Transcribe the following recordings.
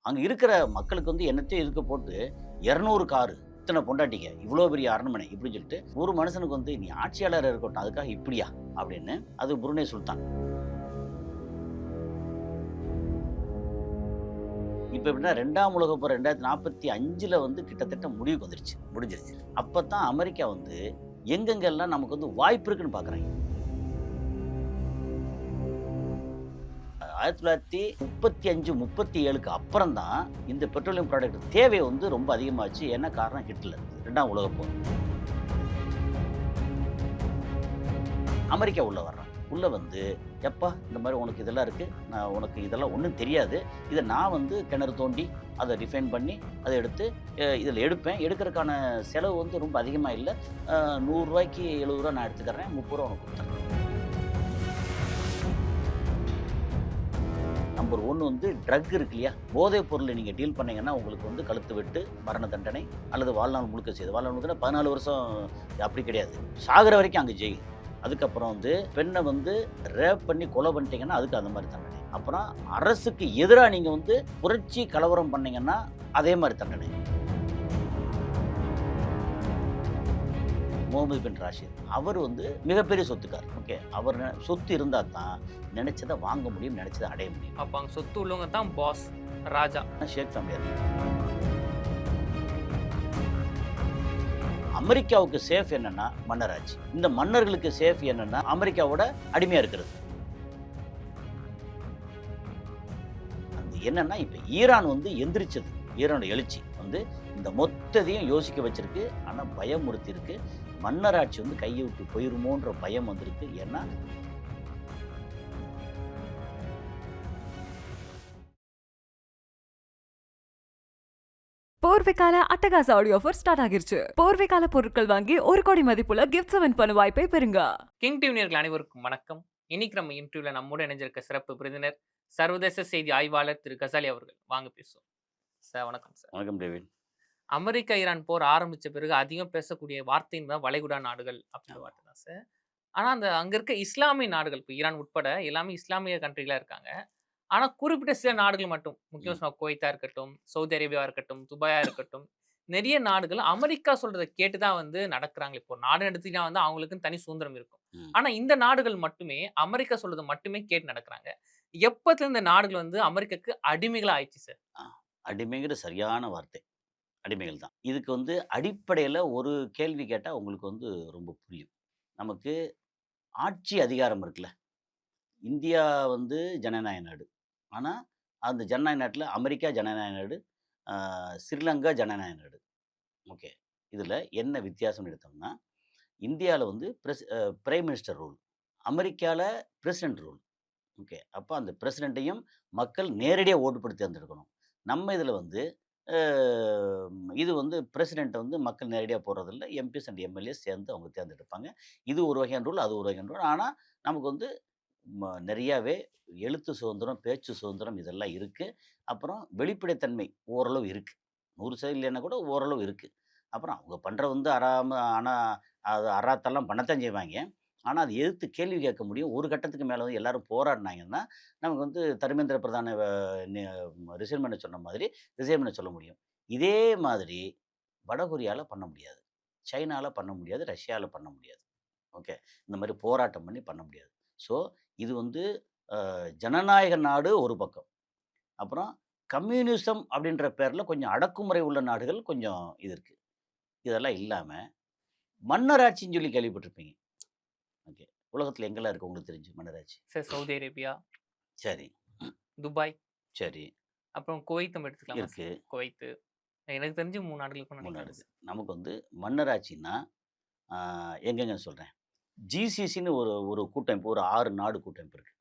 அங்க இருக்கிற மக்களுக்கு வந்து என்னத்தையும் எதுக்க போட்டு 200 காரு, இத்தன பொண்டாட்டிங்க, இவ்வளோ பெரிய அரண்மனை இப்படின்னு சொல்லிட்டு, ஒரு மனுஷனுக்கு வந்து நீ ஆட்சியாளரா இருக்கட்டும், அதுக்காக இப்படியா? அப்படின்னு. அது புருனே சுல்தான். இப்ப எப்படின்னா 2ஆம் உலகப் போர் 2045ல வந்து கிட்டத்தட்ட முடிவுக்கு வந்துருச்சு. முடிஞ்சிருச்சு. அப்பத்தான் அமெரிக்கா வந்து எங்கெங்கெல்லாம் நமக்கு வந்து வாய்ப்பு இருக்குன்னு பார்க்குறாய்ங்க. 1935, 37க்கு அப்புறம் தான் இந்த பெட்ரோலியம் ப்ராடக்ட் தேவை வந்து ரொம்ப அதிகமாச்சு. என்ன காரணம்? ஹிட்லர். 2ஆம் உலகப் போர். அமெரிக்கா உள்ள வர்றான். உள்ள வந்து, "எப்பா இந்த மாரி உனக்கு இதெல்லாம் இருக்கு. உனக்கு இதெல்லாம் ஒண்ணும் தெரியாது. இத நான் வந்து கிணறு தோண்டி, அத ரிஃபைன் பண்ணி, அத எடுத்து இதில எடுப்பேன். எடுக்கறக்கான செலவு வந்து ரொம்ப அதிகமா இல்ல. ரூ. 100க்கு ரூ. 70 நான் எடுத்துக்கிறேன். ரூ. 30 உனக்கு குடுத்துர்றேன்." நம்பர் 1 வந்து ட்ரக் இருக்கு இல்லையா? போதைப் பொருள நீங்க டீல் பண்ணீங்கன்னா, உங்களுக்கு வந்து கழுத்து வெட்டு, மரண தண்டனை அல்லது வாழ்நாள் முழுக்க செய்து. வாழ்நாள் முழுக்கனா 14 வருஷம் அப்படி கிடையாது. சாகுற வரைக்கும் அங்க ஜெயில். அதுக்கப்புறம் வந்து பெண்ண வந்து ரேப் பண்ணி கொலை பண்ணிட்டீங்கன்னா, அதுக்கு அந்த மாரி தண்டனை. அப்புறம் அரசுக்கு எதிரா நீங்க வந்து புரட்சி, கலவரம் பண்ணீங்கன்னா, அதே மாரி தண்டனை. முகமது பின் ராஷித். அவர் வந்து மிகப்பெரிய சொத்துக்காரர். ஓகே. அவர் சொத்து இருந்தா தான் நெனைச்சத வாங்க முடியும், நெனைச்சத அடைய முடியும். அப்ப அங்க சொத்து உள்ளவங்க தான் பாஸ், ராஜா. ஷேக் ஃபேமிலியா அமெரிக்காவுக்கு சேஃப் என்னன்னா மன்னராட்சி. இந்த மன்னர்களுக்கு சேஃப் என்னன்னா அமெரிக்காவோட அடிமையா இருக்கிறது. அது என்னன்னா இப்ப ஈரான் வந்து எந்திரிச்சது. ஈரானோட எழுச்சி வந்து இந்த மொத்தத்தையும் யோசிக்க வச்சிருக்கு. ஆனா பயமுறுத்தி இருக்கு. மன்னராட்சி வந்து கைய விட்டு போயிருமோன்ற பயம் வந்திருக்கு. ஏன்னா போர்வைக்கால அட்டகாச ஆடியோ ஆஃபர் ஸ்டார்ட் ஆகிருச்சு. போர்வைக்கால பொருட்கள் வாங்கி 1 கோடி மதிப்புள்ள கிஃப்ட்ஸ் வின் பண்ண வாய்ப்பை பெறுங்க. கிங் டிவி நேயர்கள் அனைவருக்கும் வணக்கம். இன்னைக்கு நம்ம இன்டர்வியூல நம்மோடு இணைஞ்சிருக்க சிறப்பு விருந்தினர், சர்வதேச செய்தி ஆய்வாளர் திரு கசாலி அவர்கள். வாங்க பேசுவோம். சார் வணக்கம் சார். வணக்கம் டேவிட். அமெரிக்கா, ஈரான் போர் ஆரம்பிச்ச பிறகு அதிகம் பேசக்கூடிய வார்த்தைன்னு தான் வளைகுடா நாடுகள் அப்படின்ற வார்த்தை தான் சார். ஆனா அங்க இருக்க இஸ்லாமிய நாடுகள், இப்ப ஈரான் உட்பட எல்லாமே இஸ்லாமிய கண்ட்ரிகளா இருக்காங்க. ஆனா குறிப்பிட்ட சில நாடுகள் மட்டும், முக்கியமா ம். சொன்னா குவைத்தா இருக்கட்டும், சவுதி அரேபியாவா இருக்கட்டும், துபாயா இருக்கட்டும், நிறைய நாடுகள் அமெரிக்கா சொல்றத கேட்டு தான் வந்து நடக்குறாங்க. இப்போ ஒரு நாடுன்னு எடுத்துக்கிட்டா வந்து அவங்களுக்குன்னு தனி சுதந்திரம் இருக்கும். ம். ஆனா இந்த நாடுகள் மட்டுமே அமெரிக்கா சொல்றத மட்டுமே கேட்டு நடக்குறாங்க. எப்பத்துல இந்த நாடுகள் வந்து அமெரிக்காக்கு அடிமைகளா ஆயிடுச்சு சார்? ஆ. அடிமைங்கிறது சரியான வார்த்தை. அடிமைகள் தான். இதுக்கு வந்து அடிப்படையில ஒரு கேள்வி கேட்டா உங்களுக்கு வந்து ரொம்ப புரியும். நமக்கு ஆட்சி அதிகாரம் இருக்குல்ல. இந்தியா வந்து ஜனநாயக நாடு. ஆனா, அந்த ஜனநாயக நாட்டுல அமெரிக்கா ஜனநாயக நாடு, ஆ ஸ்ரீலங்கா ஜனநாயக நாடு. ஓகே. இதுல என்ன வித்தியாசம்னு எடுத்தோம்னா, இந்தியால வந்து பிரைம் மினிஸ்டர் ரூல். அமெரிக்கால பிரசிடென்ட் ரூல். ஓகே. அப்ப அந்த பிரசிடென்ட்டையும் மக்கள் நேரடியா ஓட்டு போட்டு தேர்ந்தெடுக்கணும். நம்ம இதுல வந்து அ இது வந்து பிரசிடென்ட்ட வந்து மக்கள் நேரடியா போடுறதில்ல. எம்பிஸ் அண்ட் எம்எல்ஏஸ் சேர்ந்து அவங்க தேர்ந்தெடுப்பாங்க. இது ஒரு வகையான ரூல், அது ஒரு வகையான ரூல். ஆனா, நமக்கு வந்து நெறையாவே எழுத்து சுதந்திரம், பேச்சு சுதந்திரம் இதெல்லாம் இருக்கு. அப்புறம் வெளிப்படைத்தன்மை ஓரளவு இருக்கு. 100% இல்லைன்னா கூட ஓரளவு இருக்கு. அப்புறம் அவங்க பண்ற வந்து ஆனா அது அராத்தெல்லாம் பண்ணத்தான் செய்வாய்ங்க. ஆனா, அத எதிர்த்து கேள்வி கேட்க முடியும். ஒரு கட்டத்துக்கு மேல வந்து எல்லாரும் போராடுனாங்கன்னா, நமக்கு வந்து தர்மேந்திர பிரதான நெ ரிசைன் பண்ண சொன்ன மாதிரி ரிசைன் பண்ண சொல்ல முடியும். இதே மாதிரி வடகொரியால பண்ண முடியாது. சைனால பண்ண முடியாது. ரஷ்யால பண்ண முடியாது. ஓகே. இந்த மாரி போராட்டம் பண்ணி பண்ண முடியாது. ஸோ, இது வந்து ஜனநாயக நாடு ஒரு பக்கம். அப்புறம் கம்யூனிசம் அப்படின்ற பேர்ல கொஞ்சம் அடக்குமுறை உள்ள நாடுகள் கொஞ்சம் இது இருக்கு. இதெல்லாம் இல்லாம மன்னராட்சின்னு சொல்லி கேள்விப்பட்டிருப்பீங்க. ஓகே. உலகத்துல எங்கெல்லாம் இருக்கு உங்களுக்கு தெரிஞ்சு மன்னராட்சி? சார் சவுதி அரேபியா, சரி, துபாய், சரி. அப்புறம் குவைத் நம்ம எடுத்துக்கலாமா இருக்கு. சார்? குவைத்து. எனக்கு தெரிஞ்சு 3 நாடுகள் இருக்கும்னு 3 நினைக்கிறேங்க நாடு. சார். நமக்கு வந்து மன்னராட்சின்னா, ஆ எங்கெங்கன்னு சொல்றேன். ஜிசிசின்னு ஒரு ஒரு கூட்டமைப்பு, ஒரு 6 நாடு கூட்டமைப்பு இருக்கு.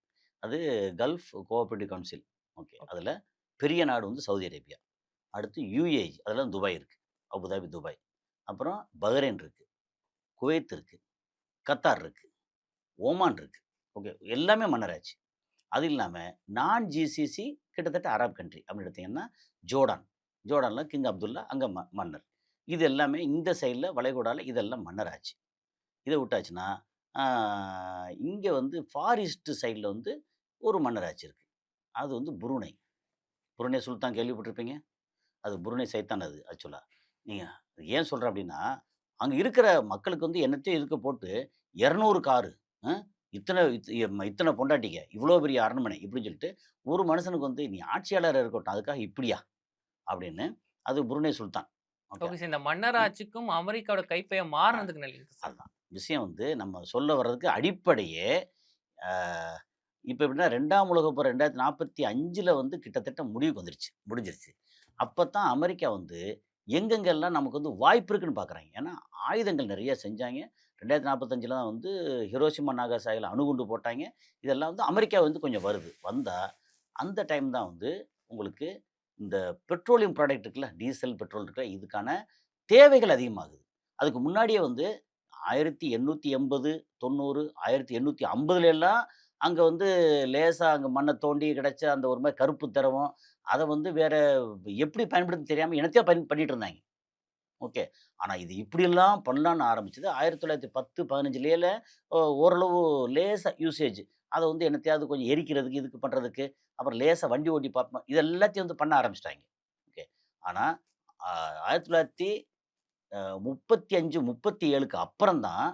அது gulf cooperative council. Okay. Okay. அதுல பெரிய நாடு வந்து சவுதி அரேபியா. அடுத்து யுஏஇ அதுல துபாய் இருக்கு. Abu Dhabi, Dubai. அப்புறம் பஹ்ரைன் இருக்கு. குவைத் இருக்கு. கத்தார் இருக்கு. ஓமான் இருக்கு. ஓகே. எல்லாமே மன்னராட்சி. அது இல்லாம நான் ஜிசிசி கிட்டத்தட்ட அரப் கண்ட்ரி அப்படின்னு எடுத்தீங்கன்னா, ஜோர்டான். ஜோர்டான்ல கிங் அப்துல்லா அங்க மன்னர். இது எல்லாமே இந்த சைட்ல வளைகுடால இதெல்லாம் மன்னராட்சி. இத விட்டாச்சுன்னா, ஆ இங்க வந்து ஃபார் ஈஸ்ட் சைட்ல வந்து ஒரு மன்னராட்சி இருக்கு. அது வந்து புருணை. புருனே சுல்தான் கேள்விப்பட்டிருப்பீங்க. அது புருனே சைத்தான் அது ஆக்சுவலா. நீங்க ஏன் சொல்றேன் அப்டின்னா, அங்க இருக்கிற மக்களுக்கு வந்து என்னத்தையோ இதுக்கு போட்டு 200 காரு, அ இத்தன இத்தன பொண்டாட்டிங்க, இவ்ளோ பெரிய அரண்மனை இப்டின்னு சொல்லிட்டு, ஒரு மனுஷனுக்கு வந்து நீ ஆட்சியாளரா இருக்கட்டும், அதுக்காக இப்டியா? அப்டின்னு. அது புருனே சுல்தான். ஓகே. Okay sir. இந்த மன்னர் இ ஆட்சிக்கும் அமெரிக்காவோட கைப்பேயும் அ மாறுனதுக்கு லிங்க் சார். அதுதான். விஷயம் வந்து நம்ம சொல்ல வர்றதுக்கு அடிப்படையே, அ இப்ப எப்டின்னா 2ஆம் உலகப் போர் 2045ல வந்து கிட்டத்தட்ட முடிவுக்கு வந்துருச்சு. முடிஞ்சிருச்சு. அப்பத்தான் அமெரிக்கா வந்து எங்கெங்கெல்லாம் நமக்கு வந்து வாய்ப்பு இருக்குன்னு பார்க்குறாய்ங்க. ஏன்னா, ஆயுதங்கள் நெறைய செஞ்சாய்ங்க. 2045ல தான் வந்து ஹிரோஷிமா, நாகாசாகில அணுகுண்டு போட்டாய்ங்க. இதெல்லாம் வந்து அமெரிக்கா வந்து கொஞ்சம் வருது. வந்தா, அந்த டைம் தான் வந்து உங்களுக்கு இந்த பெட்ரோலியம் ப்ராடக்ட் இருக்குல்ல, டீசல், பெட்ரோல் இருக்குல்ல, இதுக்கான தேவைகள் அதிகமாகுது. அதுக்கு முன்னாடியே வந்து 1880, 90, 1850ல எல்லாம் அங்க வந்து லேசா அங்க மண்ண தோண்டி கிடைச்ச அந்த ஒரு மாரி கருப்பு திரவம், அத வந்து வேற எப்படி பயன்படுத்தணும்னு தெரியாம என்னத்தையோ பண்ணிட்டு இருந்தாய்ங்க. ஓகே. ஆனா இது இப்படியெல்லாம் பண்ணலான்னு ஆரம்பிச்சது 1910, 15லேல ஓரளவு லேசா யூசேஜ். அத வந்து என்னத்தையாவது கொஞ்சம் எரிக்கிறதுக்கு, இதுக்கு பண்றதுக்கு, அப்புறம் லேசா வண்டி ஓட்டி பார்ப்போம். இது எல்லாத்தையும் வந்து பண்ண ஆரம்பிச்சுட்டாய்ங்க. ஓகே. ஆனா, 1935, 37க்கு அப்புறம் தான்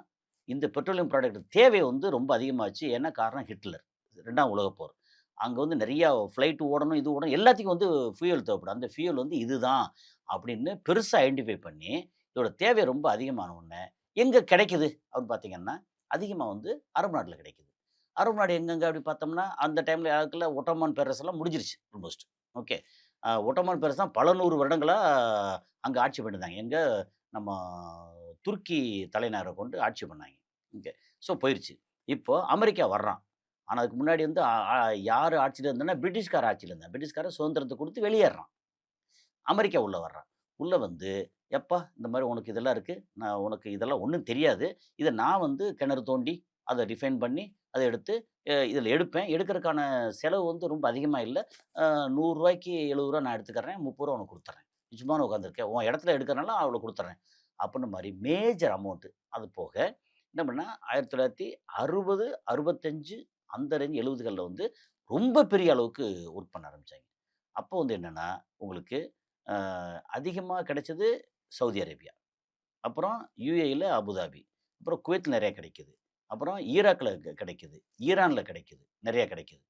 இந்த பெட்ரோலியம் ப்ராடக்ட் தேவை வந்து ரொம்ப அதிகமாச்சு. ஏன்னா காரணம் ஹிட்லர். 2ஆம் உலகப் போர். அங்க வந்து நெறையா ஃப்ளைட் ஓடணும், இது ஓடணும். எல்லாத்துக்கும் வந்து ஃபியூயல் தேவைப்படும். அந்த ஃபியூயல் வந்து இதுதான் அப்படின்னு பெருசா ஐடென்டிஃபை பண்ணி, இதோட தேவை ரொம்ப அதிகமான உடனே, எங்க கிடைக்குது அப்படின்னு பார்த்தீங்கன்னா, அதிகமா வந்து அரபு நாட்ல கிடைக்குது. அரபு நாடு எங்கெங்க அப்படி பார்த்தோம்னா, அந்த டைம்ல அதுக்குள்ள ஒட்டோமான் பேரரசு எல்லாம் முடிஞ்சிருச்சு ஆல்மோஸ்ட். ஓகே. ஒட்டோமான் பேரரசு தான் பல 100 வருடங்களா அங்க ஆட்சி பண்ணியிருந்தாங்க. எங்க நம்ம துருக்கி தலைநகர கொண்டு ஆட்சி பண்ணாய்ங்க. ஓகே. ஸோ போயிருச்சு. இப்போ அமெரிக்கா வர்றான். ஆனா அதுக்கு முன்னாடி வந்து அ அ யாரு ஆட்சியில இருந்தான்னா, பிரிட்டிஷ்காரன் ஆட்சியில இருந்தான். பிரிட்டிஷ்காரன் சுதந்திரத்த குடுத்து வெளியேறான். அமெரிக்கா உள்ள வர்றான். உள்ள வந்து, "எப்பா இந்த மாரி உனக்கு இதெல்லாம் இருக்கு. நான் உனக்கு இதெல்லாம் ஒண்ணும் தெரியாது. இத நான் வந்து கிணறு தோண்டி, அத ரிஃபைன் பண்ணி, அத எடுத்து இதில எடுப்பேன். எடுக்கறக்கான செலவு வந்து ரொம்ப அதிகமா இல்ல. ரூ. 100க்கு ரூ. 70 நான் எடுத்துக்கறேன். ரூ. 30 உனக்கு குடுத்துர்றேன். நீ சும்மாதான உட்காந்துருக்க. உன் இடத்துல எடுக்கறனால அவ்வளோ குடுத்துர்றேன்." அப்புட்ன மாரி மேஜர் அமௌண்ட். அது போக என்ன பண்ணேன், 1960, 65 அந்த ரேஞ்ச் 70கள்ல வந்து ரொம்ப பெரிய அளவுக்கு ஒர்க் பண்ண ஆரம்பிச்சாய்ங்க. அப்போ வந்து என்னன்னா, உங்களுக்கு அ அதிகமா கிடைச்சது சவுதி அரேபியா. அப்புறம் யுஏஇல அபுதாபி. அப்புறம் குவைத்ல நெறைய கிடைக்குது. அப்புறம் ஈராக்ல கிடைக்குது. ஈரான்ல கிடைக்குது. நெறைய கிடைக்குது.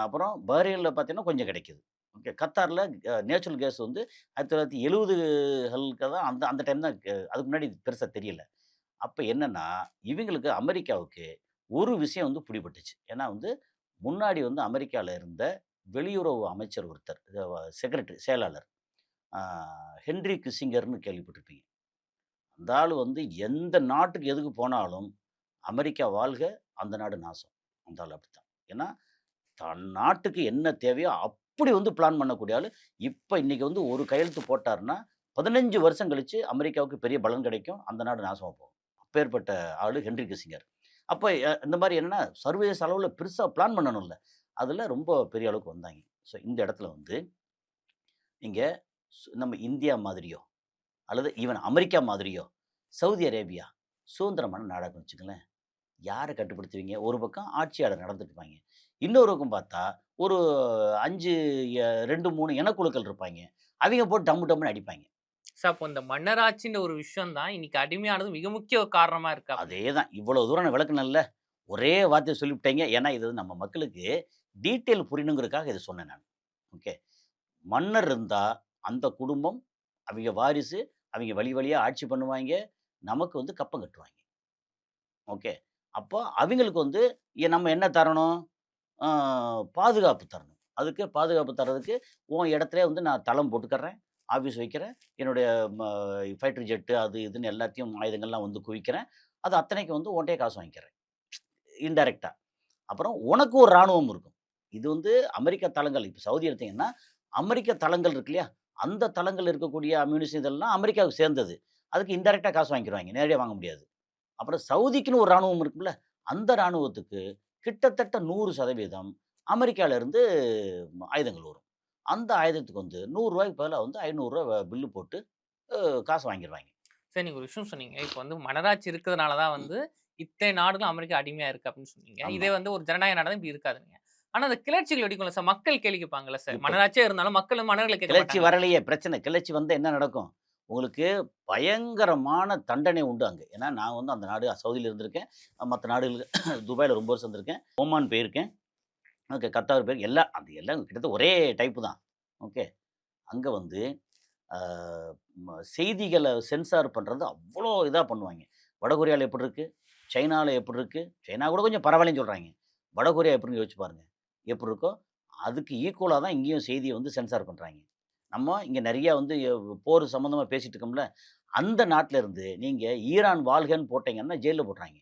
அப்புறம் பஹ்ரைன்ல பார்த்தீங்கன்னா, கொஞ்சம் கிடைக்குது. ஓகே. கத்தார்ல நேச்சுரல் கேஸ் வந்து 1970களுக்கு தான் அந்த அந்த டைம் தான் அதுக்கு முன்னாடி பெருசா தெரியல. அப்ப என்னன்னா, இவங்களுக்கு அமெரிக்காவுக்கு ஒரு விஷயம் வந்து பிடிபட்டுச்சு. ஏன்னா வந்து, முன்னாடி வந்து அமெரிக்கால இருந்த வெளியுறவு அமைச்சர் ஒருத்தர், செக்ரட்டரி செயலாளர். ஆ ஹென்றி கிஸ்ஸிங்கர்ன்னு கேள்விப்பட்டிருப்பீங்க. அந்த ஆளு வந்து எந்த நாட்டுக்கு எதுக்கு போனாலும், அமெரிக்கா வாழ்க, அந்த நாடு நாசம். அந்த ஆளு அப்படித்தான். ஏன்னா, தன் நாட்டுக்கு என்ன தேவையோ அப்படி வந்து பிளான் பண்ணக்கூடிய ஆளு. இப்ப இன்னைக்கு வந்து ஒரு கையெழுத்து போட்டாருன்னா, 15 வருஷம் கழிச்சு அமெரிக்காவுக்கு பெரிய பலன் கிடைக்கும். அந்த நாடு நாசமா போகும். அப்பேற்பட்ட ஆளு ஹென்றி கிஸ்ஸிங்கர். அப்ப இந்த மாரி என்னன்னா, சர்வதேச அளவுல பெருசா பிளான் பண்ணணும்ல. அதுல ரொம்ப பெரிய அளவுக்கு வந்தாய்ங்க. ஸோ இந்த இடத்துல வந்து, நீங்க நம்ம இந்தியா மாதிரியோ, அல்லது ஈவன் அமெரிக்கா மாதிரியோ, சவுதி அரேபியா சுதந்திரமான நாடான்னு வச்சுக்கங்களேன். யார கட்டுப்படுத்துவீங்க? ஒரு பக்கம் ஆட்சியாளர் நடந்துட்டுருப்பாய்ங்க. இன்னொரு பக்கம் பார்த்தா, ஒரு 5 2, 3 இனக்குழுக்கள் இருப்பாய்ங்க. அவிங்க போட்டு டம்மு டம்முன்னு அடிப்பாய்ங்க. சார் அப்போ இந்த மன்னராட்சின்ற ஒரு விஷயம் தான் இன்னைக்கு அடிமையானது மிக முக்கிய ஒரு காரணமா இருக்கா அப்படி? அதேதான். இவ்வளோ தூரம் நான் விளக்குனேன்ல. ஒரே வார்த்தைய சொல்லிப்புட்டேங்க. ஏன்னா, இது வந்து நம்ம மக்களுக்கு டீட்டெயில் புரியணுங்கிறதுக்காக இத சொன்னேன் நான். ஓகே. மன்னர் இருந்தா, அந்த குடும்பம், அவிங்க வாரிசு, அவிங்க வழி வழியா ஆட்சி பண்ணுவாய்ங்க. நமக்கு வந்து கப்பம் கட்டுவாய்ங்க. ஓகே. அப்போ அவிங்களுக்கு வந்து நம்ம என்ன தரணும்? ஆ பாதுகாப்பு தரணும். அதுக்கு பாதுகாப்பு தர்றதுக்கு, உன் இடத்திலேயே வந்து நான் தளம் போட்டுக்கர்றேன். ஆஃபீஸ் வைக்கிறேன். என்னுடைய ம ஃபைட்டர் ஜெட் அது இதுன்னு எல்லாத்தையும் ஆயுதங்கள்லாம் வந்து குவிக்கிறேன். அது அத்தனைக்கும் வந்து உன்ட்டயே காசு வாங்கிக்கிறேன். இன்டைரக்ட்டா. அப்புறம் உனக்கு ஒரு ராணுவம் இருக்கும். இது வந்து அமெரிக்க தளங்கள். இப்ப சவுதி எடுத்தீங்கன்னா, அமெரிக்க தளங்கள் இருக்கு இல்லையா? அந்த தளங்கள்ல இருக்கக்கூடிய அம்யூனிஷன் இதெல்லாம் அமெரிக்காவுக்கு சேர்ந்தது. அதுக்கு இன்டைரக்ட்டா காசு வாங்கிக்கிருவாய்ங்க. நேரடியா வாங்க முடியாது. அப்புறம் சவுதிக்குன்னு ஒரு ராணுவம் இருக்கும்ல. அந்த ராணுவத்துக்கு கிட்டத்தட்ட 100% அமெரிக்கால இருந்து ஆயுதங்கள் வரும். அந்த ஆயுதத்துக்கு வந்து ரூ. 100க்கு பதிலா வந்து ரூ. 500 பில்லு போட்டு காசு வாங்கிருவாய்ங்க. சரி நீங்க ஒரு விஷயம் சொன்னீங்க. இப்ப வந்து மன்னராட்சி இருக்கிறதுனால தான் ம். வந்து இத்தனை நாடுகளும் அமெரிக்கா அடிமையா இருக்கு அப்படின்னு சொன்னீங்க. ஆமா. இதே வந்து ஒரு ஜனநாயக நாடா இப்படி இருக்காதுங்க. ஆனா அந்த கிளர்ச்சிகள் வெடிக்கும்ல சார். மக்கள் கேள்வி கேட்பாங்கல்ல சார். இப்ப மன்னராட்சியே இருந்தாலும் மக்கள் மன்னர்கள கேட்க கிளர்ச்சி மாட்டாங்களா? வரலையே பிரச்சனை. கிளர்ச்சி வந்தா என்ன நடக்கும்? உங்களுக்கு பயங்கரமான தண்டனை உண்டு அங்க. ஏன்னா நான் வந்து அந்த நாடு சவுதியில இருந்திருக்கேன். மத்த நாடுகளுக்கு துபாய்ல ரொம்ப வருஷம் இருந்திருக்கேன். ஓமான் போயிருக்கேன். ஓகே. கத்தார் போயிருக்கேன். எல்லாம் கிட்டத்தட்ட ஒரே டைப்பு தான். ஓகே. அங்க வந்து ஆ செய்திகள சென்சார் பண்றது அவ்ளோ இதா பண்ணுவாய்ங்க. வடகொரியால எப்படி இருக்கு? சைனால எப்படி இருக்கு? சைனா கூட கொஞ்சம் பரவாயில்லன்னு சொல்றாய்ங்க. வடகொரியா எப்படின்னு யோசிச்சு பாருங்க. எப்படி இருக்கோ, அதுக்கு ஈக்குவலா தான் இங்கேயும் செய்திய வந்து சென்சார் பண்றாய்ங்க. நம்ம இங்க நெறைய வந்து போர் சம்மந்தமா பேசிட்டு இருக்கோம்ல, அந்த நாட்டுல இருந்து நீங்க ஈரான் வாழ்கன்னு போட்டீங்கன்னா ஜெயில்ல போட்டுறாய்ங்க.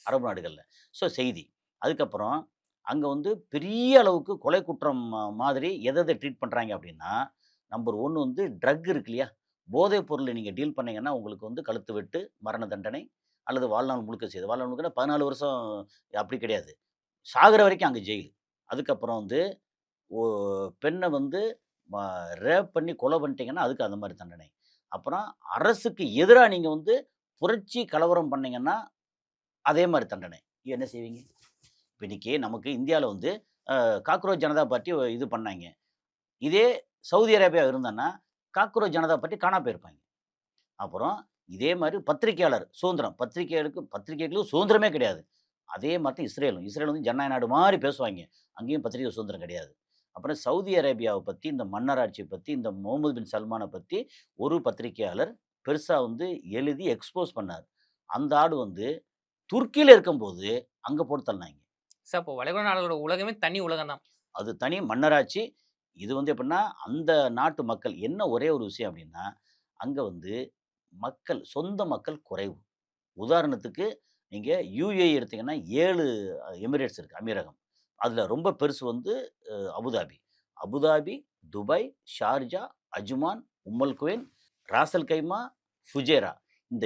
அரபு நாடுகள்ல. ஸோ செய்தி. அதுக்கப்புறம் அங்க வந்து பெரிய அளவுக்கு கொலை குற்றம் மாதிரி எத எத ட்ரீட் பண்றாய்ங்க அப்டின்னா, நம்பர் 1 வந்து ட்ரக் இருக்கு இல்லையா? போதைப் பொருள நீங்க டீல் பண்ணீங்கன்னா, உங்களுக்கு வந்து கழுத்து வெட்டு, மரண தண்டனை அல்லது வாழ்நாள் முழுக்க செய்து. வாழ்நாள் முழுக்கனா 14 வருஷம் அப்படி கிடையாது. சாகுற வரைக்கும் அங்க ஜெயிலு. அதுக்கப்புறம் வந்து ஒ பெண்ண வந்து ம ரேப் பண்ணி கொலை பண்ணிட்டீங்கன்னா, அதுக்கு அந்த மாரி தண்டனை. அப்புறம் அரசுக்கு எதிரா நீங்க வந்து புரட்சி, கலவரம் பண்ணீங்கன்னா, அதே மாரி தண்டனை. என்ன செய்வீங்க? இப்ப இன்னைக்கு நமக்கு இந்தியால வந்து காக்ரோச் ஜனதா பார்ட்டி இது பண்ணாய்ங்க. இதே சவுதி அரேபியா இருந்தான்னா, காக்ரோச் ஜனதா பார்ட்டி காணாம போயிருப்பாய்ங்க. அப்புறம் இதே மாரி பத்திரிக்கையாளர் சுதந்திரம். பத்திரிக்கைகளுக்கு சுதந்திரமே கிடையாது. அதே மாரி தான் இஸ்ரேலும். இஸ்ரேல் வந்து ஜனநாயக நாடு மாரி பேசுவாய்ங்க. அங்கேயும் பத்திரிக்கை சுதந்திரம் கிடையாது. அப்புறம் சவுதி அரேபியாவ பத்தி, இந்த மன்னராட்சிய பத்தி, இந்த முகமது பின் சல்மான பத்தி ஒரு பத்திரிக்கையாளர் பெருசா வந்து எழுதி எக்ஸ்போஸ் பண்ணாரு. அந்த ஆளு வந்து துருக்கியில இருக்கும்போது, அங்க போட்டு தள்ளுனாய்ங்க. சார் அப்போ வளைகுடா நாடுகளோட உலகமே தனி உலகம் தான். அது தனி மன்னராட்சி. இது வந்து எப்படின்னா, அந்த நாட்டு மக்கள் என்ன ஒரே ஒரு விஷயம் அப்படின்னா, அங்க வந்து சொந்த மக்கள் குறைவு. உதாரணத்துக்கு நீங்க UAE எடுத்தீங்கன்னா 7 எமிரேட்ஸ் இருக்கு. அமீரகம். அதுல ரொம்ப பெருசு வந்து Abu Dhabi. Abu Dhabi, Dubai, Sharjah, Ajman, Umm al Quwain, Ras al Khaimah, Fujairah. இந்த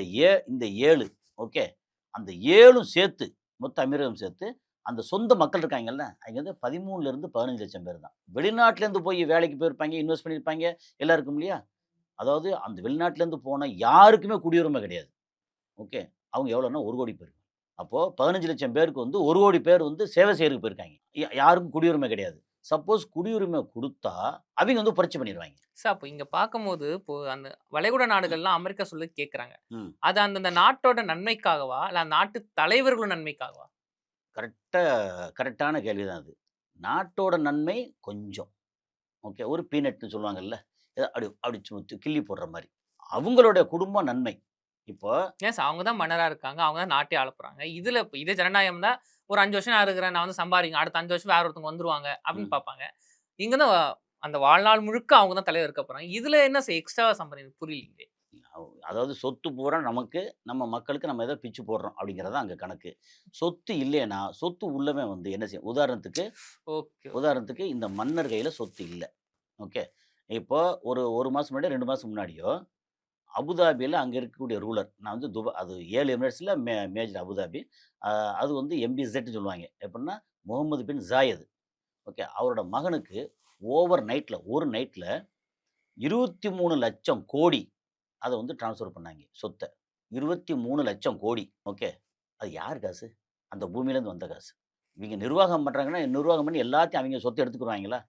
7 ஓகே. அந்த 7ம் சேர்த்து, மொத்த அமீரகம் சேர்த்து, அந்த சொந்த மக்கள் இருக்காங்கல்ல, அங்க வந்து 13லருந்து 15,00,000 பேர் தான். வெளிநாட்டிலேருந்து போய் வேலைக்கு போயிருப்பாய்ங்க, இன்வெஸ்ட் பண்ணியிருப்பாய்ங்க, எல்லாம் இருக்கும் இல்லையா? அதாவது அந்த வெளிநாட்டிலேருந்து போன யாருக்குமே குடியுரிமை கிடையாது. ஓகே. அவங்க எவ்வளோன்னா 1,00,00,000 பேர். அப்போ 15,00,000 பேருக்கு வந்து 1,00,00,000 பேர் வந்து சேவை செய்றதுக்கு போயிருக்காய்ங்க. யாருக்கும் குடியுரிமை கிடையாது. சப்போஸ் குடியுரிமை குடுத்தா, அவிங்க வந்து புரட்சி பண்ணிருவாய்ங்க. சார் அப்போ இங்க பார்க்கும்போது, இப்போ அந்த வளைகுடா நாடுகள்லாம் அமெரிக்கா சொல்றத கேட்கறாங்க. ம். அது அந்தந்த நாட்டோட நன்மைக்காகவா? இல்ல அந்த நாட்டு தலைவர்களோட நன்மைக்காகவா? கரெக்ட்டா கரெக்ட்டான கேள்வி தான் அது. நாட்டோட நன்மை கொஞ்சம். ஓகே. ஒரு பீனட்ன்னு சொல்லுவாங்கல்ல. அப்படி அப்படி கிள்ளி போடுற மாரி. அவங்களுடைய குடும்ப நன்மை. இப்போ ஏன் சார் அவங்க தான் மன்னரா இருக்காங்க. அவங்க தான் நாட்டே ஆளப் போறாங்க. இதுல இப்ப இதே ஜனநாயகம் தான் ஒரு 5 வருஷம் நான் இருக்கிறேன். நான் வந்து சம்பாரிக்கிறேன். அடுத்த 5 வருஷம் வேற ஒருத்தவங்க வந்துருவாங்க அப்படின்னு ம். பார்ப்பாங்க. இங்க தான் அந்த வாழ்நாள் முழுக்க அவங்க தான் தலைவர் இருக்க போறாங்க. இதுல என்ன சார் எக்ஸ்ட்ராவா சம்பாதிக்கிறது புரியலைங்களே! அதாவது சொத்து பூரா நமக்கு, நம்ம மக்களுக்கு நம்ம ஏதோ பிச்சு போடுறோம் அப்படிங்கிறது தான் அங்க கணக்கு. சொத்து இல்லைன்னா, சொத்து உள்ளவன் வந்து என்ன செய்யும்? உதாரணத்துக்கு ஓகே. உதாரணத்துக்கு இந்த மன்னர் கையில சொத்து இல்ல. ஓகே. இப்போ ஒரு 1 மாசம் முன்னாடியோ, 2 மாசம் முன்னாடியோ, அபுதாபியில அங்க இருக்கக்கூடிய ரூலர் நான் வந்து அது 7 எமிரேட்ஸ்ல மேஜர் அபுதாபி. அ அது வந்து MBZன்னு சொல்லுவாங்க. எப்படின்னா முகமது பின் ஜாயத். ஓகே. அவரோட மகனுக்கு ஓவர் நைட்ல ஒரு நைட்ல 23,00,000 கோடி அத வந்து ட்ரான்ஸ்ஃபர் பண்ணாய்ங்க சொத்த. 23,00,000 கோடி. ஓகே. அது யார் காசு? அந்த பூமியிலேருந்து வந்த காசு. இவங்க நிர்வாகம் பண்றாங்கன்னா, நிர்வாகம் பண்ணி எல்லாத்தையும் அவைங்க சொத்த எடுத்துக்குருவாய்ங்களா?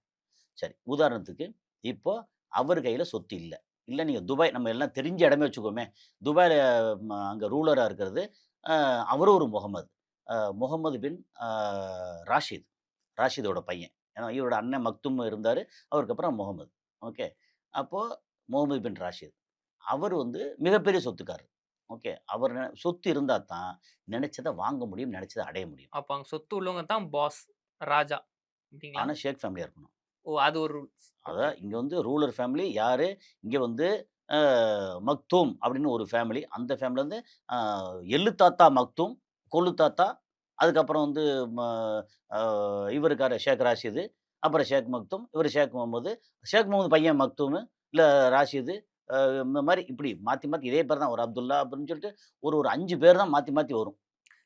சரி. உதாரணத்துக்கு, இப்போ அவர் கையில சொத்து இல்ல. இல்ல நீங்க துபாய் நம்ம எல்லாம் தெரிஞ்ச இடமே வச்சுக்குவோமே. துபாய்ல அங்க ரூலரா இருக்கிறது, அ அவரும் ஒரு முகமது. முகமது பின் ராஷித். ராஷிதோட பையன். ஏன்னா இவரோட அண்ணன் மக்தும் இருந்தாரு. அவருக்கு அப்புறம் முகமது. ஓகே. அப்போ முகமது பின் ராஷித். அவர் வந்து மிகப்பெரிய சொத்துக்காரர். ஓகே. அவர் சொத்து இருந்தா தான் நெனைச்சத வாங்க முடியும், நெனைச்சத அடைய முடியும். அப்ப அங்க சொத்து உள்ளவங்க தான் பாஸ், ராஜா. அப்படிங்களா? ஆனா ஷேக் ஃபேமிலியா இருக்கணும். ஓ! அது ஒரு ரூல்ஸ். ஓகே. அதான் இங்க வந்து ரூலர் ஃபேமிலி யாரு? இங்க வந்து அ மக்தூம் அப்படின்னு ஒரு ஃபேமிலி. அந்த ஃபேமிலில வந்து அ எள்ளு தாத்தா மக்தூம், கொள்ளு தாத்தா, அதுக்கப்புறம் வந்து ம அ இவரு இருக்காரு ஷேக் ராஷிது, அப்புறம் ஷேக் மக்தூம், இவரு ஷேக் முகமது. ஷேக் முகமது பையன் மக்தூமு, இல்ல ராஷிது. இந்த மாரி இப்படி மாத்தி, மாத்தி இதே பேர் தான் ஒரு அப்துல்லா அப்படின்னு சொல்லிட்டு ஒரு 5 பேர் தான் மாத்தி, மாத்தி வரும்.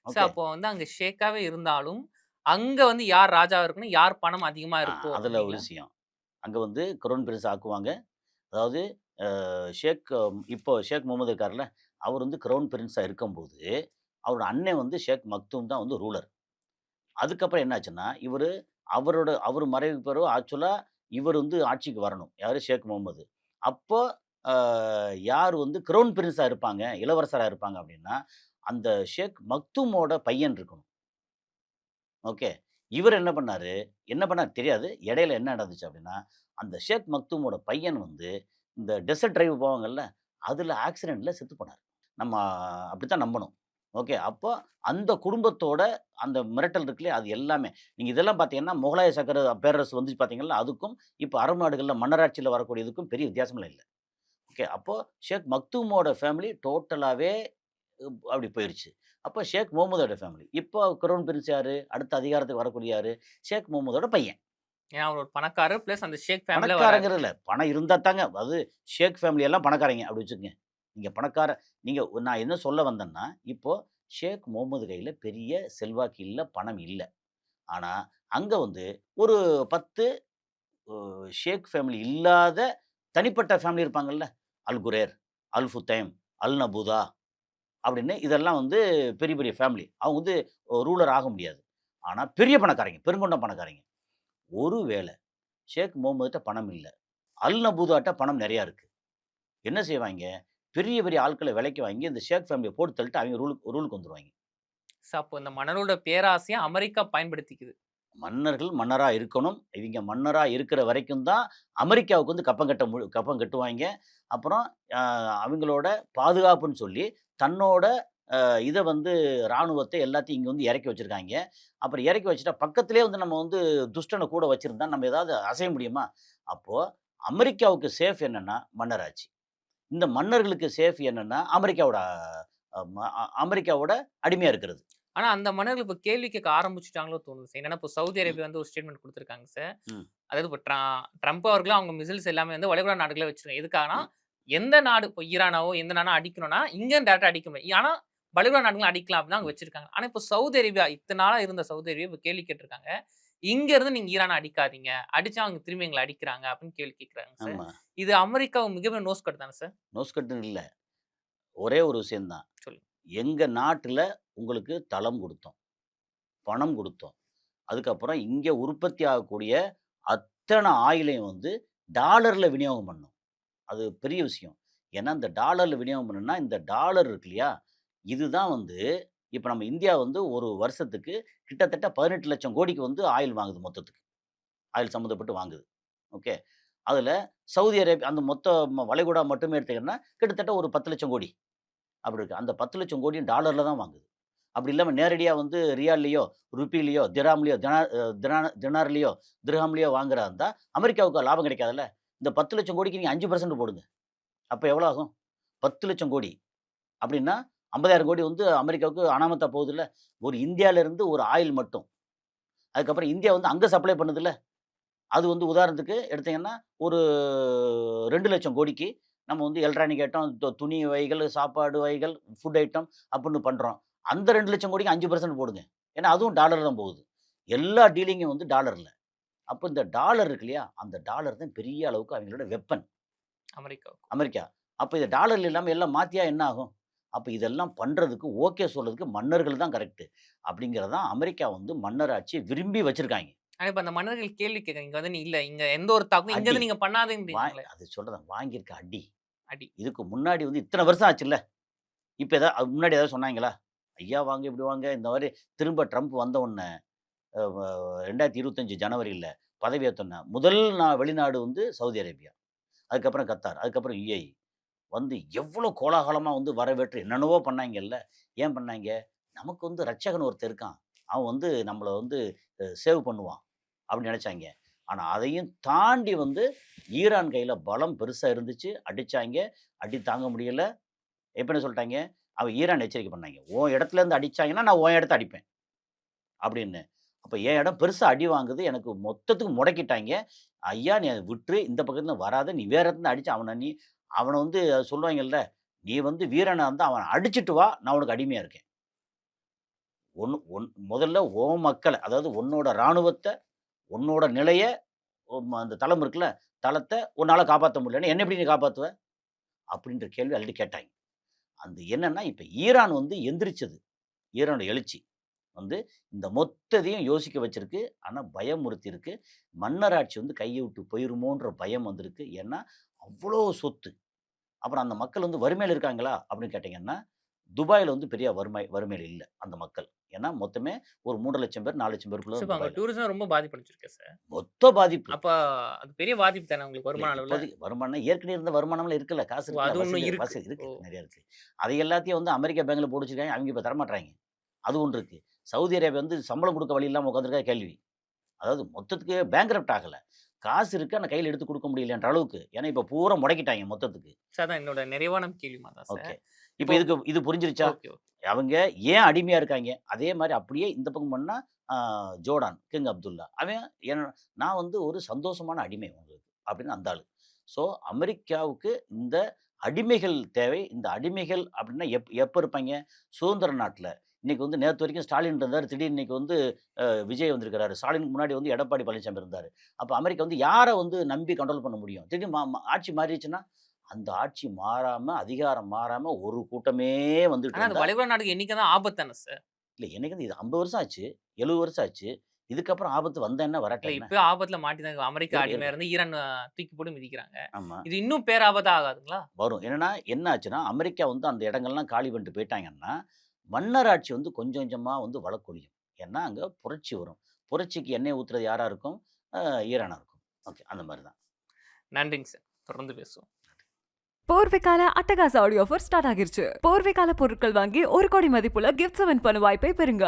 Sir okay. அப்போ வந்து அங்க ஷேக்காவே இருந்தாலும், அங்க வந்து யார் ராஜாவா இருக்கணும், யார் பணம் அதிகமா இருக்கோ அதுல ஒரு அப்படிங்களா? விஷயம். அங்க வந்து கிரவுன் பிரின்ஸ் ஆக்குவாங்க. அதாவது இப்போ ஷேக் முகமது இருக்கார்ல, அவர் வந்து கிரவுன் பிரின்ஸா இருக்கும்போது, அவரோட அண்ணன் வந்து ஷேக் மக்தூம் தான் வந்து ரூலர். அதுக்கப்புறம் என்னாச்சுன்னா, இவரு அவர் மறைவுக்கு பிறகு ஆக்சுவலா இவர் வந்து ஆட்சிக்கு வரணும். யாரு? ஷேக் முகம்மது. அப்போ அ யார் வந்து கிரவுன் பிரின்ஸா இருப்பாங்க, இளவரசரா இருப்பாங்க அப்படின்னா, அந்த ஷேக் மக்தூமோட பையன் இருக்கணும். ஓகே. இவரு என்ன பண்ணாரு தெரியாது. இடையில என்ன நடந்துச்சு அப்படின்னா, அந்த ஷேக் மக்தூமோட பையன் வந்து இந்த டெசர்ட் டிரைவ் போவாங்கல்ல, அதுல ஆக்சிடென்ட்ல செத்து போனாரு. நம்ம அப்படித்தான் நம்பணும். ஓகே. அப்போ அந்த குடும்பத்தோட அந்த மிரட்டல் இருக்குல்லையா, அது எல்லாமே நீங்க இதெல்லாம் பார்த்தீங்கன்னா, முகலாய பேரரசு வந்துச்சு பார்த்தீங்கள்ல, அதுக்கும் இப்ப அரபு நாடுகள்ல மன்னராட்சியில வரக்கூடியதுக்கும் பெரிய வித்தியாசம்லாம் இல்ல. ஓகே. அப்போ ஷேக் மக்தூமோட ஃபேமிலி டோட்டலாவே அப்படி போயிருச்சு. அப்போ ஷேக் முகம்மதோட ஃபேமிலி. இப்போ கிரவுன் பிரின்ஸ் யாரு? அடுத்த அதிகாரத்துக்கு வரக்கூடிய யாரு? ஷேக் முகம்மதோட பையன். ஏன்னா அவர் ஒரு பணக்காரர் பிளஸ் அந்த ஷேக் ஃபேமிலில வராரு. பணக்காரங்கிறது இல்ல. பணம் இருந்தா தாங்க அதாவது ஷேக் ஃபேமிலி எல்லாம் பணக்காரங்க அப்படி வச்சுக்கங்க. நீங்க நீங்க நான் என்ன சொல்ல வந்தேன்னா, இப்போ ஷேக் முகம்மது கையில பெரிய செல்வாக்கு இல்ல, பணம் இல்ல. ஆனா, அங்க வந்து ஒரு 10 ஷேக் ஃபேமிலி இல்லாத தனிப்பட்ட ஃபேமிலி இருப்பாங்கல்ல. அல் குரேர், அல் ஃபுத்தைம், அல் நபூதா அப்படின்னு இதெல்லாம் வந்து பெரிய பெரிய ஃபேமிலி. அவங்க வந்து ரூலர் ஆக முடியாது. ஆனா பெரிய பணக்காரங்க, பெருங்கொண்ட பணக்காரங்க. ஒரு வேள ஷேக் முகம்மதுட்ட பணம் இல்ல. அல் நபூதாட்ட பணம் நெறையா இருக்கு. என்ன செய்வாய்ங்க, பெரிய பெரிய ஆட்கள விலைக்கு வாங்கி இந்த ஷேக் ஃபேமிலிய போட்டு தள்ளிட்டு அவங்க ரூலுக்கு வந்துருவாய்ங்க. அப்போ இந்த மன்னரோட பேராசைய அமெரிக்கா பயன்படுத்திக்குது. மன்னர்கள் மன்னரா இருக்கணும். இவங்க மன்னரா இருக்கிற வரைக்கும் தான் அமெரிக்காவுக்கு வந்து கப்பம் கட்டுவாய்ங்க. அப்புறம் அ அவங்களோட பாதுகாப்புன்னு சொல்லி தன்னோட இத வந்து ராணுவத்த எல்லாத்தையும் இங்க வந்து இறக்கி வச்சிருக்காய்ங்க. அப்புறம் இறக்கி வச்சுட்டா பக்கத்திலேயே வந்து நம்ம வந்து துஷ்டன கூட வச்சிருந்தா நம்ம ஏதாவது அசைய முடியுமா? அப்போ அமெரிக்காவுக்கு சேஃப் என்னன்னா மன்னராட்சி. இந்த மன்னர்களுக்கு சேஃப் என்னன்னா அமெரிக்காவோட அடிமையா இருக்கிறது. ஆனா அந்த மன்னர்கள் இப்ப கேள்வி கேட்க ஆரம்பிச்சுட்டாங்களோ தோணுது சார். என்னன்னா இப்போ சவுதி ம், அரேபியா வந்து ஒரு ஸ்டேட்மெண்ட் குடுத்துருக்காங்க சார். ம், அதாவது இப்போ ட்ரம்ப் அவர்களும் அவங்க மிசைல்ஸ் எல்லாமே வந்து வளைகுடா நாடுகள வச்சிருக்காங்க. எதுக்காகன்னா, ம். எந்த நாடு இப்போ ஈரானாவோ, எந்த நாடோ அடிக்கணும்னா, இங்க டைரக்ட்டா அடிக்க முடியாது. ஆனா வளைகுடா நாடுகள அடிக்கலாம் அப்படின்னு அங்க வச்சிருக்காங்க. ஆனா இப்போ சவுதி அரேபியா இத்தன நாளா இருந்த சவுதி அரேபியா இப்ப கேள்வி கேட்டிருக்காங்க. இங்க இருந்து நீங்க ஈரான அடிக்காதீங்க. அடிச்சா அவங்க திரும்பி எங்கள அடிக்கிறாங்க அப்படின்னு கேள்வி கேட்கிறாங்க சார். ஆமா. இது அமெரிக்காவ மிகப்பெரிய நோஸ் கட் தானே சார்? நோஸ்கட்டுன்னு இல்ல. ஒரே ஒரு விஷயம் தான். சொல்லுங்க. எங்க நாட்டுல உங்களுக்கு தளம் குடுத்தோம். பணம் குடுத்தோம். அதுக்கப்புறம் இங்க உற்பத்தி ஆகக்கூடிய அத்தன ஆயிலையும் வந்து டாலர்ல விநியோகம் பண்ணோம். அது பெரிய விஷயம். ஏன்னா, இந்த டாலர்ல விநியோகம் பண்ணணும்னா, இந்த டாலர் இருக்கு இல்லையா? இதுதான் வந்து இப்ப நம்ம இந்தியா வந்து ஒரு வருஷத்துக்கு கிட்டத்தட்ட 18,00,000 கோடிக்கு வந்து ஆயில் வாங்குது மொத்தத்துக்கு. ஆயில் சம்மந்தப்பட்டு வாங்குது. ஓகே. அதுல சவுதி அரேபியா அந்த மொத்த வளைகுடா மட்டுமே எடுத்தீங்கன்னா, கிட்டத்தட்ட ஒரு 10,00,000 கோடி அப்படி இருக்கு. அந்த 10,00,000 கோடியும் டாலர்ல தான் வாங்குது. அப்படி இல்லாம நேரடியா வந்து ரியால்லயோ, ருப்பிலயோ, திர்ஹாம்லயோ, திர்ஹாம்லயோ வாங்குறதா இருந்தா, அமெரிக்காவுக்கு லாபம் கிடைக்காதுல்ல. இந்த 10,00,000 கோடிக்கு நீங்க 5% போடுங்க. அப்ப எவ்வளோ ஆகும்? 10,00,000 கோடி. அப்படின்னா 50,000 கோடி வந்து அமெரிக்காவுக்கு அனாமத்தா போகுதுல்ல. ஒரு இந்தியால இருந்து ஒரு ஆயில் மட்டும். அதுக்கப்புறம் இந்தியா வந்து அங்க சப்ளை பண்ணுதுல்ல. அது வந்து உதாரணத்துக்கு எடுத்தீங்கன்னா, ஒரு 2,00,000 கோடிக்கு நம்ம வந்து எலக்ட்ரானிக் ஐட்டம், துணி வகைகள், சாப்பாடு வகைகள், ஃபுட் ஐட்டம் அப்புட்ன்னு பண்றோம். அந்த 2,00,000 கோடிக்கு 5% போடுங்க. ஏன்னா அதுவும் டாலர் தான் போகுது. எல்லா டீலிங்கும் வந்து டாலர்ல. அப்ப இந்த டாலர் இருக்கு இல்லையா? அந்த டாலர் தான் பெரிய அளவுக்கு அவங்களோட வெப்பன் அமெரிக்காவுக்கு. அமெரிக்கா. அப்ப இது டாலர்ல இல்லாம எல்லாம் மாத்தியா என்ன ஆகும்? அப்ப இதெல்லாம் பண்றதுக்கு ஓகே சொல்றதுக்கு மன்னர்கள் தான் கரெக்ட்டு. அப்படிங்கிறது தான் அமெரிக்கா வந்து மன்னராட்சிய விரும்பி வச்சிருக்காய்ங்க. ஆனா இப்ப அந்த மன்னர்கள் கேள்வி கேட்கறாங்க. இங்க வந்து நீ இல்ல. இங்க எந்த ஒரு தாக்கும் இங்க அடி. இருந்து நீங்க பண்ணாதீங்கன்றீங்களே. அது சொல்றேன் வாங்கியிருக்க அடி. அடி. இதுக்கு முன்னாடி வந்து இத்தன வருஷம் ஆச்சுல்ல. இப்ப முன்னாடி ஏதாவது சொன்னாய்ங்களா? ஐயா வாங்க, இப்படி வாங்க. இந்த மாரி திரும்ப ட்ரம்ப் வந்த உடனே அ வ 2025 ஜனவரில பதவியேத்தோன்ன, முதல் வெளிநாடு வந்து சவுதி அரேபியா. அதுக்கப்புறம் கத்தார். அதுக்கப்புறம் யுஏஇ. வந்து எவ்வளோ கோலாகலமா வந்து வரவேற்று என்னென்னவோ பண்ணாய்ங்கல்ல. ஏன் பண்ணாய்ங்க? நமக்கு வந்து ரட்சகன் ஒருத்தன் இருக்கான். அவன் வந்து நம்மள வந்து சேவ் பண்ணுவான். அப்படின்னு நெனச்சாய்ங்க. ஆனா அதையும் தாண்டி வந்து ஈரான் கையில பலம் பெருசா இருந்துச்சு. அடிச்சாய்ங்க. அடி தாங்க முடியல. இப்ப என்ன சொல்ட்டாய்ங்க? ஈரான் எச்சரிக்கை பண்ணாய்ங்க. உன் இடத்துலேருந்து அடிச்சாங்கன்னா, நான் உன் இடத்த அடிப்பேன். அப்படின்னு. அப்ப என் இடம் பெருசா அடி வாங்குது. எனக்கு மொத்தத்துக்கு முடக்கிட்டாய்ங்க. ஐயா! நீ அத விட்டுரு. இந்த பக்கத்துல வராத. நீ வேற இடத்துல அடிச்சு அவன வந்து சொல்லுவாய்ங்கல்ல, நீ வந்து வீரனா இருந்தா அவன அடிச்சுட்டு வா. நான் உனக்கு அடிமையா இருக்கேன். முதல்ல உன் மக்கள, அதாவது உன்னோட ராணுவத்த, உன்னோட நிலைய, அந்த தளம் இருக்குல்ல, தளத்த உன்னால காப்பாத்த முடியலன்னா, என்ன எப்படி நீ காப்பாத்துவ? அப்படின்ற கேள்வி ஆல்ரெடி கேட்டாய்ங்க. அந்த என்னன்னா, இப்ப ஈரான் வந்து எந்திரிச்சது. ஈரானோட எழுச்சி. வந்து இந்த மொத்தத்தையும் யோசிக்க வச்சிருக்கு. ஆனா பயமுறுத்தி இருக்கு. மன்னராட்சி வந்து கைய விட்டு போயிருமோன்ற பயம் வந்திருக்கு. ஏன்னா, அவ்வளோ சொத்து. அப்புறம் அந்த மக்கள் வந்து வறுமையில இருக்காங்களா? அப்படின்னு கேட்டீங்கன்னா, துபாய்ல வந்து பெரிய வறுமையில இல்ல அந்த மக்கள். ஏன்னா மொத்தமே ஒரு 3,00,000 பேர், 4,00,000 பேருக்குள்ள சார் தான் இப்ப அங்க துபாய்ல. டூரிசம் ரொம்ப பாதிப்படைஞ்சிருக்கு சார். மொத்த பாதிப்பு. அப்ப அது பெரிய பாதிப்பு தானே உங்களுக்கு இல்ல வருமான அளவுல? இப்போதைக்கு வருமானம் ஏற்கனவே இருந்த வருமானம்லாம் இருக்குல்ல. காசு ஓ! இருக்குல்ல. அது இன்னும் இருக்கு. வசதி இருக்கு. ஓ! நெறைய இருக்கு. அதை எல்லாத்தையும் வந்து அமெரிக்கா பேங்க்ல போட்டு வச்சிருக்காங்க. அவைங்க இப்ப தரமாட்றாய்ங்க. அது ஒண்ணு இருக்கு. சவுதி அரேபியா வந்து சம்பளம் குடுக்க வழி இல்லாம உட்கார்ந்திருக்கா கேள்வி. அதாவது மொத்தத்துக்கு பேங்க்ரப்ட் ஆகல. காசு இருக்கு. ஆனா கையில எடுத்து குடுக்க முடியலன்ற அளவுக்கு. ஏன்னா இப்ப பூரா முடக்கிட்டாய்ங்க மொத்தத்துக்கு. சார் அதான் என்னோட நிறைவான கேள்விமா தான் ஓகே. சார். இப்ப இப்போ இது புரிஞ்சிருச்சா? Okay, okay. அவங்க ஏன் அடிமையா இருக்காய்ங்க? அதே மாரி அப்படியே இந்த பக்கம் பண்ணா ஆ ஜோர்டான், கிங் அப்துல்லா. அவன் நான் வந்து ஒரு சந்தோஷமான அடிமை உங்களுக்கு அப்படின்னு அந்த ஆளு. ஸோ அமெரிக்காவுக்கு இந்த அடிமைகள் தேவை. இந்த அடிமைகள் அப்படின்னா எப்ப இருப்பாய்ங்க? சுதந்திர நாட்ல. இன்னைக்கு வந்து நேத்து வரைக்கும் ஸ்டாலின் இருந்தாரு. திடீர்னு இன்னைக்கு வந்து விஜய் வந்திருக்கிறாரு. ஸ்டாலினுக்கு முன்னாடி வந்து எடப்பாடி பழனிசாமி இருந்தாரு. அப்ப அமெரிக்கா வந்து யார வந்து நம்பி கண்ட்ரோல் பண்ண முடியும்? திடீர்னு ம ம ஆட்சி மாறிருச்சுன்னா, அந்த ஆட்சி மாறாம, அதிகாரம் மாறாம ஒரு கூட்டமே வந்துட்டு ஆனா அது இருந்தா வளைகுடா நாடுக்கு என்னைக்கு தான் ஆபத்து தானே சார். இல்ல என்னைக்கு வந்து இது 50 வருஷம் ஆச்சு. 70 வருஷம் ஆச்சு. இதுக்கப்புறம் ஆபத்து வந்தா என்ன? வராட்டா இல்ல என்ன? இப்பயும் ஆபத்துல மாட்டி தான் இருக்கு. அமெரிக்கா அடிமையா இருக்கு. இருந்து ஈரான் தூக்கி போட்டு மிதிக்கிறாங்க. ஆமா. இது இன்னும் பேராபத்தா ஆகாதுங்களா? வரும். என்னன்னா, என்ன ஆச்சுன்னா, அமெரிக்கா வந்து அந்த இடங்கள்லாம் காலி பண்ணிட்டு போயிட்டாங்கன்னா, மன்னராட்சி வந்து கொஞ்சம் கொஞ்சமா வந்து வழக்கொழியும். ஏன்னா, அங்க புரட்சி வரும். புரட்சிக்கு எண்ணெய் ஊத்துறது யாரா இருக்கும்? அ ஈரானா இருக்கும். ஓகே. அந்த மாரி தான். நன்றிங்க சார். தொடர்ந்து பேசுவோம். போர்வைக்கால அட்டகாச ஆடியோ ஆஃபர் ஸ்டார்ட் ஆகிருச்சு. போர்வைக்கால பொருட்கள் வாங்கி 1 கோடி மதிப்புள்ள கிஃப்ட்ஸ் வின் பண்ண வாய்ப்பை பெறுங்க.